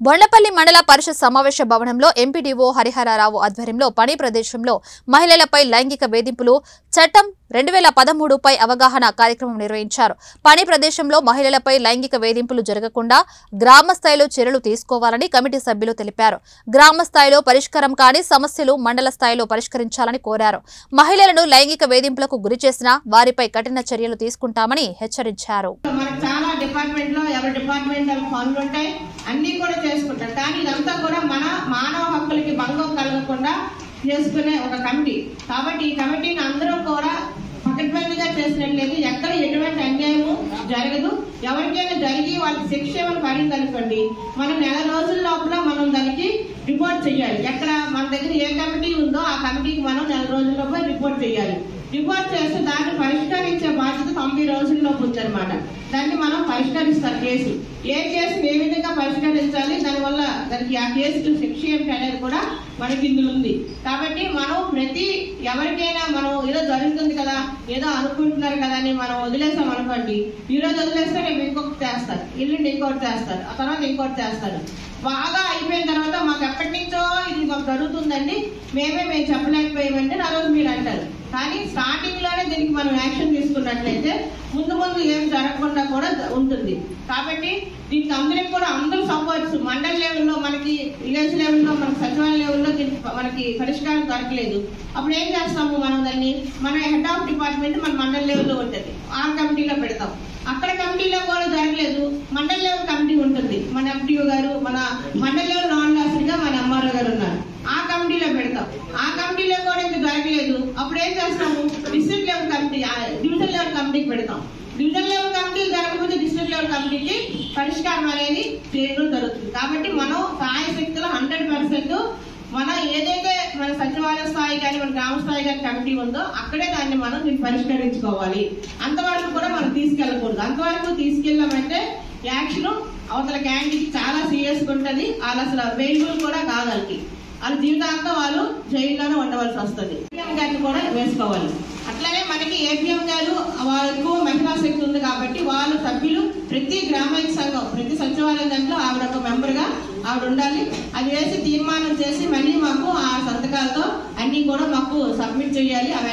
బొండపల్లి మండల పరిషత్ సమావేశ భవనంలో ఎంపీడీఓ హరిహరరావు ఆధ్వర్యంలో పని ప్రదేశంలో మహిళలపై లైంగిక వేధింపులు చట్టం 2013పై అవగాహన కార్యక్రమం నిర్వహించారు. పని ప్రదేశంలో మహిళలపై లైంగిక వేధింపులు జరగకుండా గ్రామ స్థాయిలో చర్యలు తీసుకోవాలని కమిటీ సభ్యులు తెలిపారు. గ్రామ స్థాయిలో పరిష్కారం కాని సమస్యలు మండల స్థాయిలో పరిష్కరించాలని కోరారు. మహిళలను లైంగిక వేధింపులకు గురి చేసిన వారిపై కఠిన చర్యలు తీసుకుంటామని హెచ్చరించారు. అన్ని కూడా చేసుకుంటారు. కానీ ఇదంతా కూడా మన మానవ హక్కులకి భంగం కలగకుండా చేసుకునే ఒక కమిటీ. కాబట్టి ఈ కమిటీని అందరూ కూడా పకడ్బందీగా చేసినట్లయితే ఎక్కడ ఎటువంటి అన్యాయము జరగదు. ఎవరికైనా జరిగి వాళ్ళకి శిక్ష ఏమైనా పడింది అనుకోండి, మనం నెల రోజుల లోపల మనం దానికి రిపోర్ట్ చేయాలి. ఎక్కడ మన దగ్గర ఏ కమిటీ ఉందో ఆ కమిటీకి మనం నెల రోజుల లోపల రిపోర్ట్ చేయాలి. రిపోర్ట్ చేస్తే దాన్ని పరిష్కరించే బాధ్యత 90 రోజుల్లోపు ఉందన్నమాట. దాన్ని మనం పరిష్కరిస్తారు. ఏ కేసుని ఏ విధంగా పరిష్కరించాలి, దానివల్ల దానికి ఆ కేసుకు శిక్ష ఏమిటి అనేది కూడా మనకి ఇందులో ఉంది. కాబట్టి మనం ఎవరికైనా మనం ఏదో జరుగుతుంది కదా, ఏదో అనుకుంటున్నారు కదా అని మనం వదిలేసాం అనుకోండి, ఈ రోజు వదిలేస్తే రేపు ఇంకొకటి చేస్తారు, ఎల్లుండి ఇంకొకటి చేస్తారు, ఆ తర్వాత ఇంకొకటి చేస్తారు. బాగా అయిపోయిన తర్వాత మాకు ఎప్పటి నుంచో ఇది మాకు జరుగుతుందండి, మేము చెప్పలేకపోయామంటే ఆ రోజు మీరు అంటారు. కానీ స్టార్టింగ్ లోనే దీనికి మనం యాక్షన్ తీసుకున్నట్లయితే ముందు ఏం జరగకుండా కూడా ఉంటుంది. కాబట్టి దీనికి అందరికి కూడా అందరూ సపోర్ట్స్ మండల్ లెవెల్లో, మనకి విలేజ్ లెవెల్లో, మనకి సచివాలయ లెవెల్లో దీనికి మనకి పరిష్కారం దొరకలేదు. అప్పుడు ఏం చేస్తాము, మనం దాన్ని మన హెడ్ ఆఫ్ డిపార్ట్మెంట్ మన మండల్ లెవెల్లో ఉంటుంది, ఆ కమిటీలో పెడతాం. అక్కడ కమిటీలో కూడా జరగలేదు, మండల్ లెవెల్ కమిటీ ఉంటుంది. మన ఎంపీఓ గారు, మన మండల్ లెవెల్ నాన్ లాసరిగా మన ఎంఆర్ఓ గారు ఉన్నారు, ఆ కమిటీలో పెడతాం. ఆ కమిటీలో కూడా ఇంకా జరగలేదు, అప్పుడు ఏం చేస్తాము, district level committee, division level కమిటీకి పెడతాం. డివిజన్ లెవెల్ కమిటీ జరగకపోతే డిస్ట్రిక్ట్ లెవెల్ కమిటీకి పరిష్కారం అనేది చేయడం జరుగుతుంది. కాబట్టి మనం సాయశక్తులు 100% మనం ఏదైతే మన సచివాలయ స్థాయి కానీ మన గ్రామ స్థాయి కానీ కమిటీ ఉందో అక్కడే దాన్ని మనం పరిష్కరించుకోవాలి. అంతవరకు కూడా మనం తీసుకెళ్ళకూడదు. అంతవరకు తీసుకెళ్ళామంటే యాక్షన్ అవతల క్యాండిడేట్ చాలా సీరియస్గా ఉంటుంది. వాళ్ళు అసలు అవైలబుల్ కూడా కాదు. వాళ్ళ జీవితాంతం వాళ్ళు జైల్లోనే ఉండవలసి వస్తుంది. ఏపీఎం గారిని కూడా వేసుకోవాలి. అట్లానే మనకి ఏపీఎం గారు వాళ్ళకు మహిళా శక్తి ఉంది కాబట్టి వాళ్ళ సభ్యులు ప్రతి గ్రామీణ సంఘం, ప్రతి సచివాలయం దాంట్లో ఆవిడ ఒక మెంబర్ గా ఆవిడ ఉండాలి. అది వేసి తీర్మానం చేసి మళ్ళీ మాకు ఆ సంతకాలతో అన్ని కూడా మాకు సబ్మిట్ చేయాలి. అవన్నీ